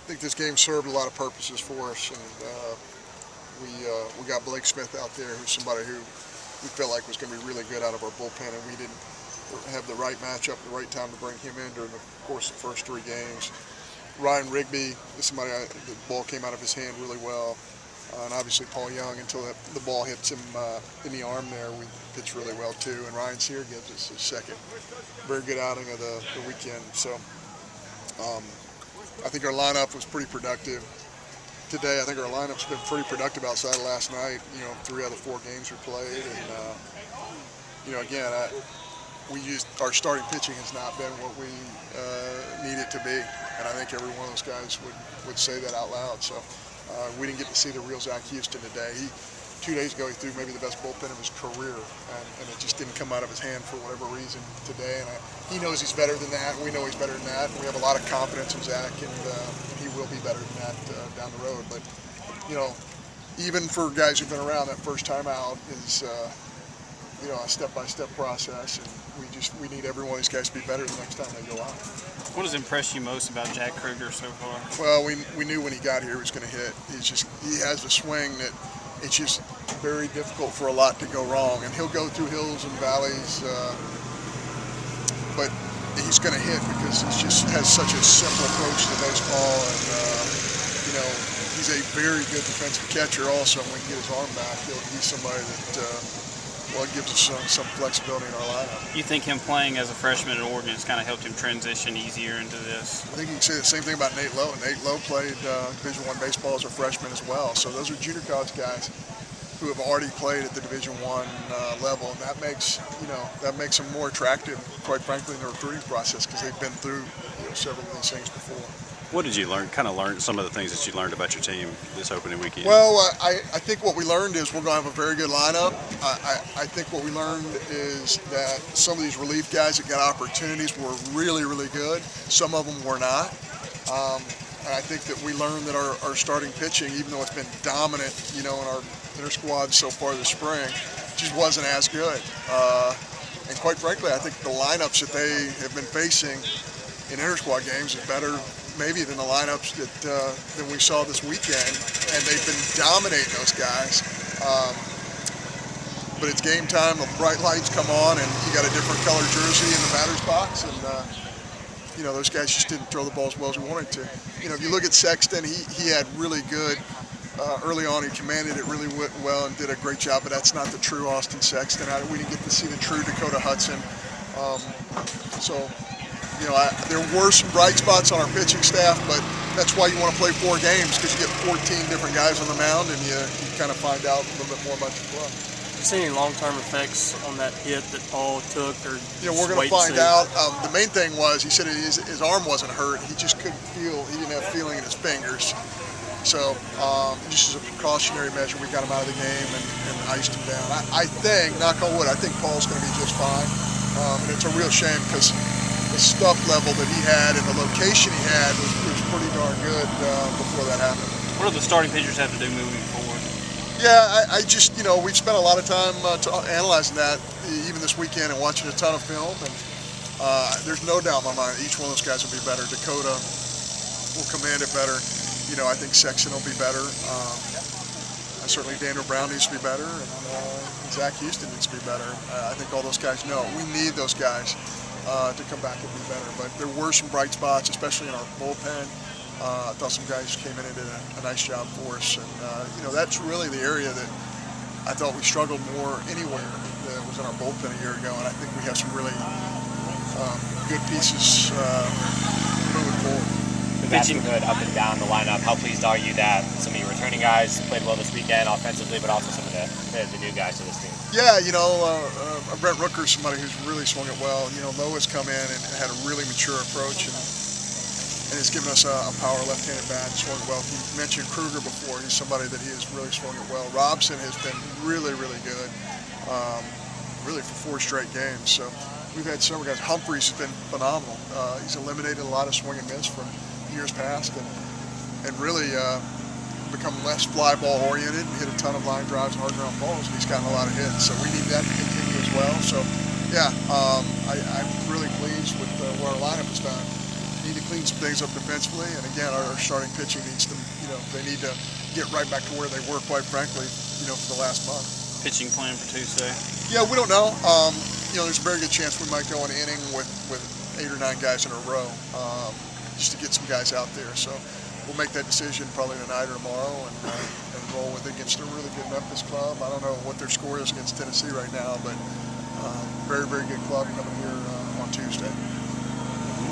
think this game served a lot of purposes for us, and we got Blake Smith out there, who's somebody who we felt like was going to be really good out of our bullpen, and we didn't have the right matchup at the right time to bring him in during the course of the first 3 games. Ryan Rigby is somebody the ball came out of his hand really well, and obviously Paul Young, until the ball hits him in the arm there, we pitched really well too. And Ryan Sear gives us his second very good outing of the weekend. So I think our lineup was pretty productive today. I think our lineup's been pretty productive outside of last night. 3 out of the 4 games we played, and again, our starting pitching has not been what we need it to be, and I think every one of those guys would say that out loud. So we didn't get to see the real Zach Houston today. 2 days ago, he threw maybe the best bullpen of his career, and it just didn't come out of his hand for whatever reason today. And he knows he's better than that. We know he's better than that. And we have a lot of confidence in Zach, and he will be better than that down the road. But even for guys who've been around, that first time out is a step-by-step process, and we need every one of these guys to be better the next time they go out. What has impressed you most about Jack Kruger so far? Well, we knew when he got here he was going to hit. He has a swing that it's just very difficult for a lot to go wrong, and he'll go through hills and valleys, but he's going to hit because he just has such a simple approach to baseball, and he's a very good defensive catcher also. When he gets his arm back, he's somebody that it gives us some flexibility in our lineup. You think him playing as a freshman at Oregon has kind of helped him transition easier into this? I think you can say the same thing about Nate Lowe. Nate Lowe played Division I baseball as a freshman as well. So those are junior college guys who have already played at the Division I level, and that makes them more attractive, quite frankly, in the recruiting process, because they've been through several of these things before. What did you learn? Kind of learn some of the things that you learned about your team this opening weekend. Well, I think what we learned is we're going to have a very good lineup. I think what we learned is that some of these relief guys that got opportunities were really, really good. Some of them were not. And I think that we learned that our starting pitching, even though it's been dominant, in our inter-squad so far this spring, just wasn't as good. And quite frankly, I think the lineups that they have been facing in inter-squad games is better maybe than the lineups that we saw this weekend, and they've been dominating those guys. But it's game time, the bright lights come on, and you got a different color jersey in the batter's box, and those guys just didn't throw the ball as well as we wanted to. If you look at Sexton, he had really good early on. He commanded it really well and did a great job, but that's not the true Austin Sexton. We didn't get to see the true Dakota Hudson. There were some bright spots on our pitching staff, but that's why you want to play 4 games, because you get 14 different guys on the mound, and you kind of find out a little bit more about your club. Have you seen any long-term effects on that hit that Paul took? Or we're going to find out. The main thing was, he said his arm wasn't hurt. He just couldn't feel. He didn't have feeling in his fingers. So just as a precautionary measure, we got him out of the game and iced him down. I think, knock on wood, I think Paul's going to be just fine. And it's a real shame, because the stuff level that he had and the location he had was pretty darn good before that happened. What do the starting pitchers have to do moving forward? Yeah, I just, we've spent a lot of time analyzing that, even this weekend, and watching a ton of film. And there's no doubt in my mind each one of those guys will be better. Dakota will command it better. I think Sexton will be better. Certainly Daniel Brown needs to be better, and Zach Houston needs to be better. I think all those guys know. We need those guys to come back and be better. But there were some bright spots, especially in our bullpen. I thought some guys came in and did a nice job for us. And, that's really the area that I thought we struggled more anywhere that was in our bullpen a year ago. And I think we have some really good pieces moving forward. Pitching good up and down the lineup. How pleased are you that some of your returning guys played well this weekend offensively, but also some of the new guys to this team? Yeah, Brent Rooker's somebody who's really swung it well. Lowe has come in and had a really mature approach, and has given us a power left-handed bat, swung it well. You mentioned Kruger before. He's somebody that he has really swung it well. Robson has been really, really good, really for 4 straight games. So we've had several guys. Humphreys has been phenomenal. He's eliminated a lot of swing and miss from years past, and really become less fly ball oriented and hit a ton of line drives and hard ground balls, and he's gotten a lot of hits. So we need that to continue as well. So yeah, I'm really pleased with what our lineup has done. need to clean some things up defensively, and again, our starting pitching needs to, they need to get right back to where they were, quite frankly, for the last month. Pitching plan for Tuesday? Yeah, we don't know. There's a very good chance we might go an inning with 8 or 9 guys in a row, just to get some guys out there. So we'll make that decision probably tonight or tomorrow, and roll with it against a really good Memphis club. I don't know what their score is against Tennessee right now, but very, very good club coming here on Tuesday.